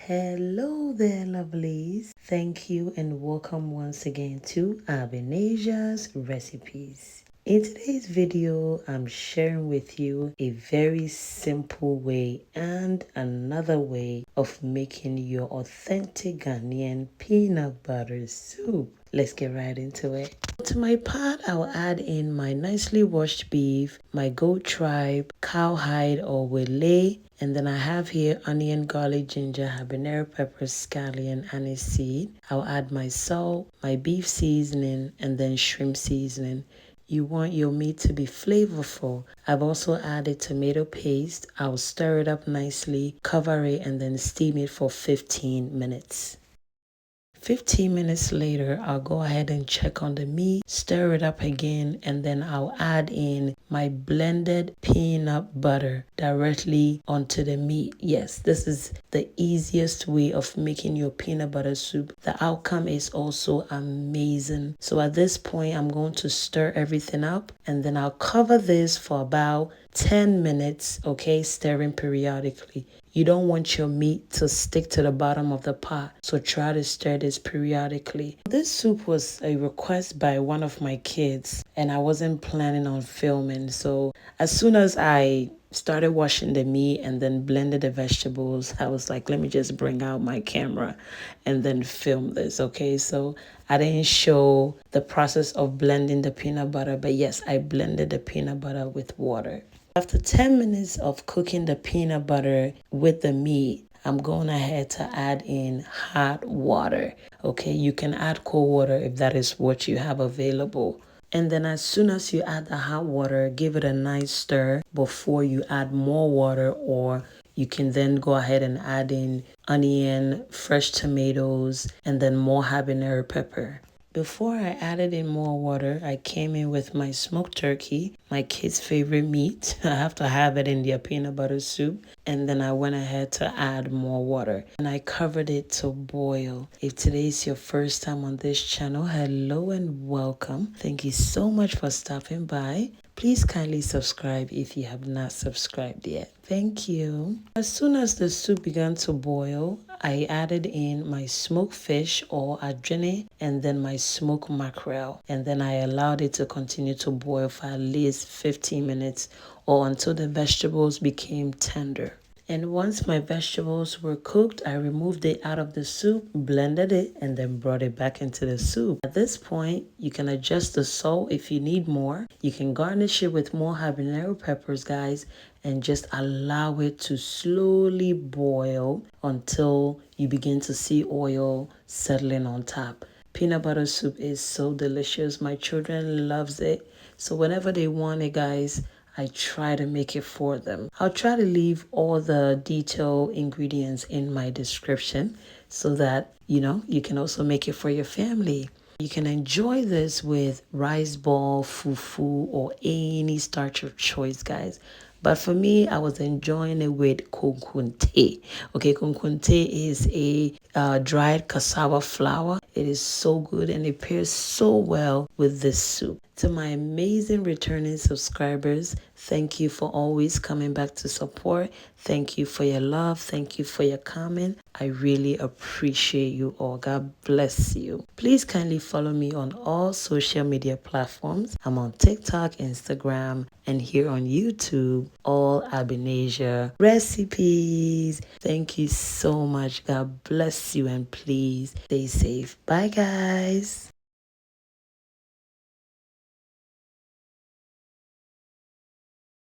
Hello there, lovelies. Thank you and welcome once again to Habanero's Recipes. In today's video, I'm sharing with you a very simple way and another way of making your authentic Ghanaian peanut butter soup. Let's get right into it. To my pot, I'll add in my nicely washed beef, my goat tripe, cowhide or wele, and then I have here onion, garlic, ginger, habanero pepper, scallion, aniseed. I'll add my salt, my beef seasoning, and then shrimp seasoning. You want your meat to be flavorful. I've also added tomato paste. I'll stir it up nicely, cover it, and then steam it for 15 minutes. 15 minutes later, I'll go ahead and check on the meat, stir it up again, and then I'll add in my blended peanut butter directly onto the meat. Yes, this is the easiest way of making your peanut butter soup. The outcome is also amazing. So at this point, I'm going to stir everything up, and then I'll cover this for about 10 minutes, okay, stirring periodically. You don't want your meat to stick to the bottom of the pot, so try to stir this periodically. This soup was a request by one of my kids, and I wasn't planning on filming. So as soon as I started washing the meat and then blended the vegetables, I was like, let me just bring out my camera and then film this, okay? So I didn't show the process of blending the peanut butter, but yes, I blended the peanut butter with water. After 10 minutes of cooking the peanut butter with the meat, I'm going ahead to add in hot water. Okay, you can add cold water if that is what you have available. And then as soon as you add the hot water, give it a nice stir before you add more water, or you can then go ahead and add in onion, fresh tomatoes, and then more habanero pepper. Before I added in more water, I came in with my smoked turkey, my kids' favorite meat. I have to have it in their peanut butter soup. And then I went ahead to add more water. And I covered it to boil. If today is your first time on this channel, hello and welcome. Thank you so much for stopping by. Please kindly subscribe if you have not subscribed yet. Thank you. As soon as the soup began to boil, I added in my smoked fish or Adwene and then my smoked mackerel. And then I allowed it to continue to boil for at least 15 minutes or until the vegetables became tender. And once my vegetables were cooked, I removed it out of the soup, blended it, and then brought it back into the soup. At this point, you can adjust the salt if you need more. You can garnish it with more habanero peppers, guys, and just allow it to slowly boil until you begin to see oil settling on top. Peanut butter soup is so delicious. My children loves it. So whenever they want it, guys, I try to make it for them. I'll try to leave all the detailed ingredients in my description so that, you can also make it for your family. You can enjoy this with rice ball, fufu, or any starch of choice, guys. But for me, I was enjoying it with kunkunte. Okay, kunkunte is a dried cassava flour. It is so good and it pairs so well with this soup. To my amazing returning subscribers, thank you for always coming back to support. Thank you for your love. Thank you for your comment. I really appreciate you all. God bless you. Please kindly follow me on all social media platforms. I'm on TikTok, Instagram, and here on YouTube, all Habanero recipes. Thank you so much. God bless you and please stay safe. Bye, guys.